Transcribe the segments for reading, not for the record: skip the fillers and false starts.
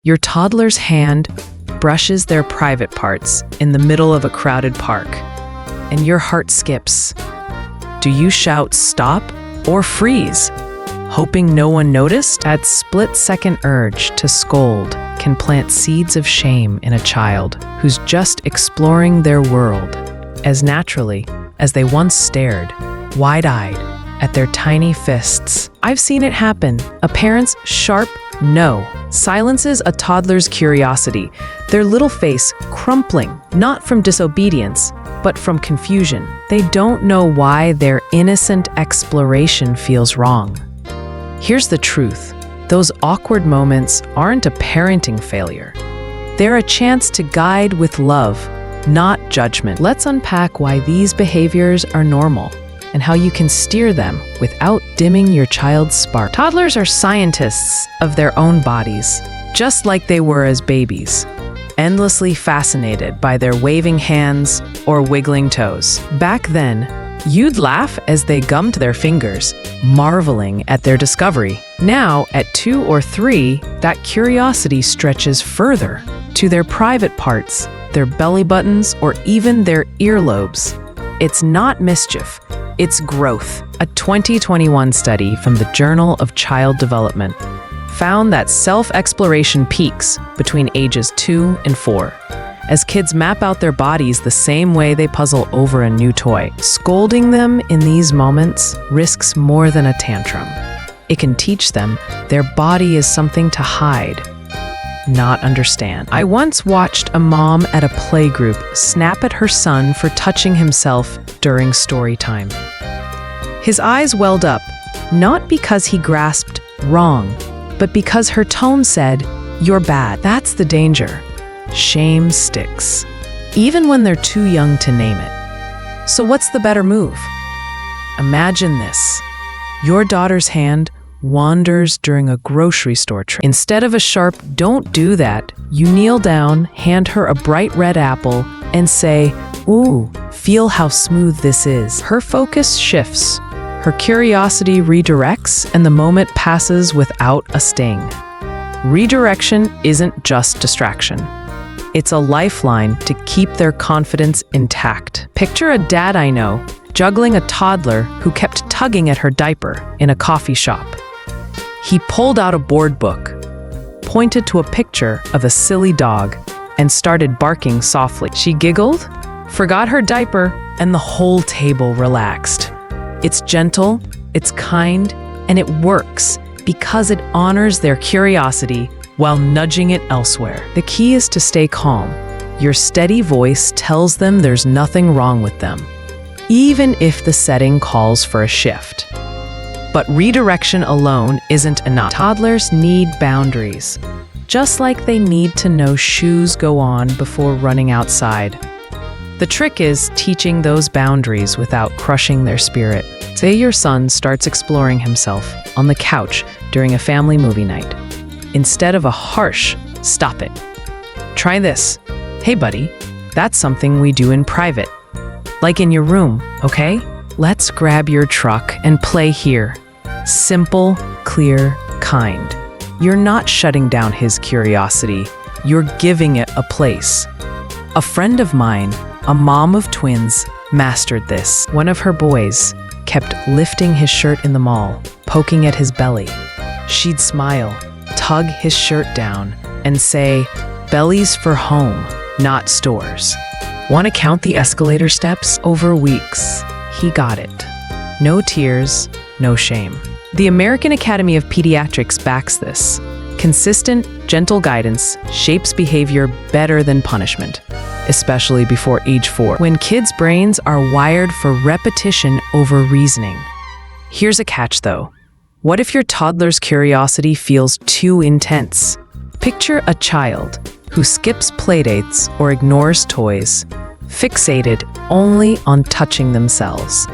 Your toddler's hand brushes their private parts in the middle of a crowded park, and your heart skips. Do you shout stop or freeze, hoping no one noticed? That split-second urge to scold can plant seeds of shame in a child who's just exploring their world as naturally as they once stared, wide-eyed, at their tiny fists. I've seen it happen. A parent's sharp no silences a toddler's curiosity, their little face crumpling, not from disobedience, but from confusion. They don't know why their innocent exploration feels wrong. Here's the truth. Those awkward moments aren't a parenting failure. They're a chance to guide with love, not judgment. Let's unpack why these behaviors are normal and how you can steer them without dimming your child's spark. Toddlers are scientists of their own bodies, just like they were as babies, endlessly fascinated by their waving hands or wiggling toes. Back then, you'd laugh as they gummed their fingers, marveling at their discovery. Now, at 2 or 3, that curiosity stretches further to their private parts, their belly buttons, or even their earlobes. It's not mischief, it's growth. A 2021 study from the Journal of Child Development found that self-exploration peaks between ages 2 and 4, as kids map out their bodies the same way they puzzle over a new toy. Scolding them in these moments risks more than a tantrum. It can teach them their body is something to hide, not understand. I once watched a mom at a playgroup snap at her son for touching himself during story time. His eyes welled up, not because he grasped wrong, but because her tone said, "You're bad." That's the danger. Shame sticks, even when they're too young to name it. So what's the better move? Imagine this. Your daughter's hand wanders during a grocery store trip. Instead of a sharp "don't do that," you kneel down, hand her a bright red apple, and say, "Ooh, feel how smooth this is." Her focus shifts, her curiosity redirects, and the moment passes without a sting. Redirection isn't just distraction. It's a lifeline to keep their confidence intact. Picture a dad I know juggling a toddler who kept tugging at her diaper in a coffee shop. He pulled out a board book, pointed to a picture of a silly dog, and started barking softly. She giggled, forgot her diaper, and the whole table relaxed. It's gentle, it's kind, and it works because it honors their curiosity while nudging it elsewhere. The key is to stay calm. Your steady voice tells them there's nothing wrong with them, even if the setting calls for a shift. But redirection alone isn't enough. Toddlers need boundaries, just like they need to know shoes go on before running outside. The trick is teaching those boundaries without crushing their spirit. Say your son starts exploring himself on the couch during a family movie night. Instead of a harsh, "Stop it," try this. "Hey buddy, that's something we do in private. Like in your room, okay? Let's grab your truck and play here." Simple, clear, kind. You're not shutting down his curiosity. You're giving it a place. A friend of mine, a mom of twins, mastered this. One of her boys kept lifting his shirt in the mall, poking at his belly. She'd smile, tug his shirt down, and say, "Belly's for home, not stores." Want to count the escalator steps? Over weeks, he got it. No tears, no shame. The American Academy of Pediatrics backs this. Consistent, gentle guidance shapes behavior better than punishment, especially before age 4, when kids' brains are wired for repetition over reasoning. Here's a catch, though. What if your toddler's curiosity feels too intense? Picture a child who skips playdates or ignores toys, fixated only on touching themselves.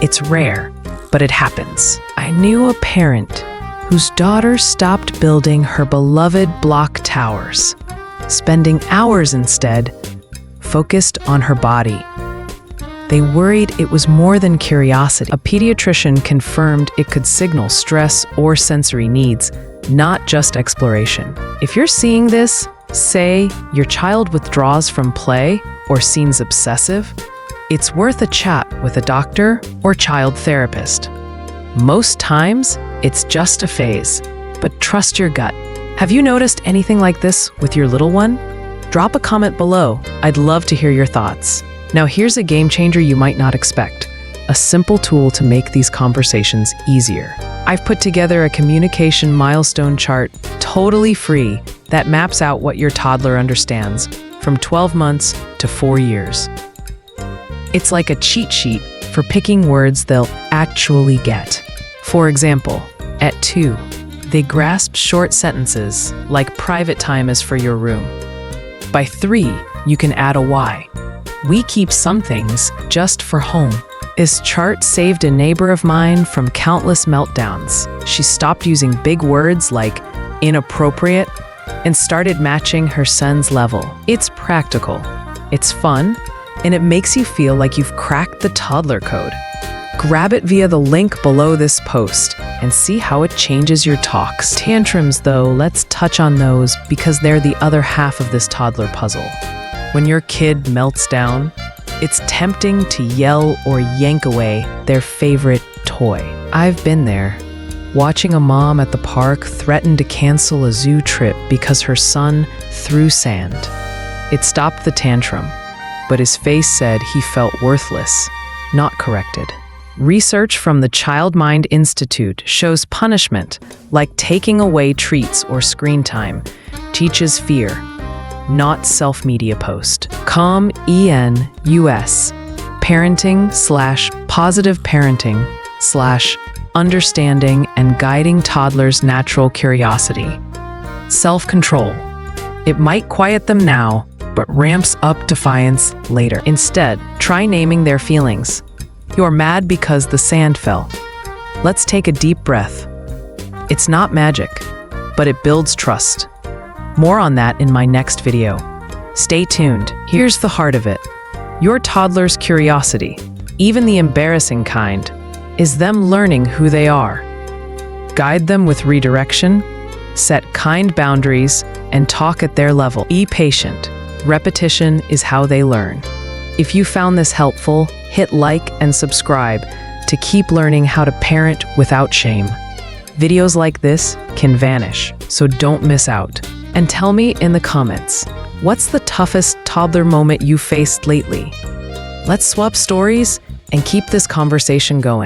It's rare, but it happens. I knew a parent whose daughter stopped building her beloved block towers, spending hours instead focused on her body. They worried it was more than curiosity. A pediatrician confirmed it could signal stress or sensory needs not just exploration. If you're seeing this, say your child withdraws from play or seems obsessive, it's worth a chat with a doctor or child therapist. Most times, it's just a phase, but trust your gut. Have you noticed anything like this with your little one? Drop a comment below. I'd love to hear your thoughts. Now here's a game changer you might not expect. A simple tool to make these conversations easier. I've put together a communication milestone chart, totally free, that maps out what your toddler understands from 12 months to 4 years. It's like a cheat sheet for picking words they'll actually get. For example, at 2, they grasp short sentences like private time is for your room. By 3, you can add a why. We keep some things just for home. This chart saved a neighbor of mine from countless meltdowns. She stopped using big words like inappropriate and started matching her son's level. It's practical, it's fun, and it makes you feel like you've cracked the toddler code. Grab it via the link below this post and see how it changes your talks. Tantrums, though, let's touch on those because they're the other half of this toddler puzzle. When your kid melts down, it's tempting to yell or yank away their favorite toy. I've been there, watching a mom at the park threaten to cancel a zoo trip because her son threw sand. It stopped the tantrum, but his face said he felt worthless, not corrected. Research from the Child Mind Institute shows punishment, like taking away treats or screen time, teaches fear, not self-media post. CALM EN-US, parenting/positive parenting/understanding and guiding toddlers' natural curiosity. Self-control. It might quiet them now, but ramps up defiance later. Instead, try naming their feelings. You're mad because the sand fell. Let's take a deep breath. It's not magic, but it builds trust. More on that in my next video. Stay tuned. Here's the heart of it. Your toddler's curiosity, even the embarrassing kind, is them learning who they are. Guide them with redirection, set kind boundaries, and talk at their level. Be patient. Repetition is how they learn. If you found this helpful, hit like and subscribe to keep learning how to parent without shame. Videos like this can vanish, so don't miss out. And tell me in the comments, what's the toughest toddler moment you faced lately? Let's swap stories and keep this conversation going.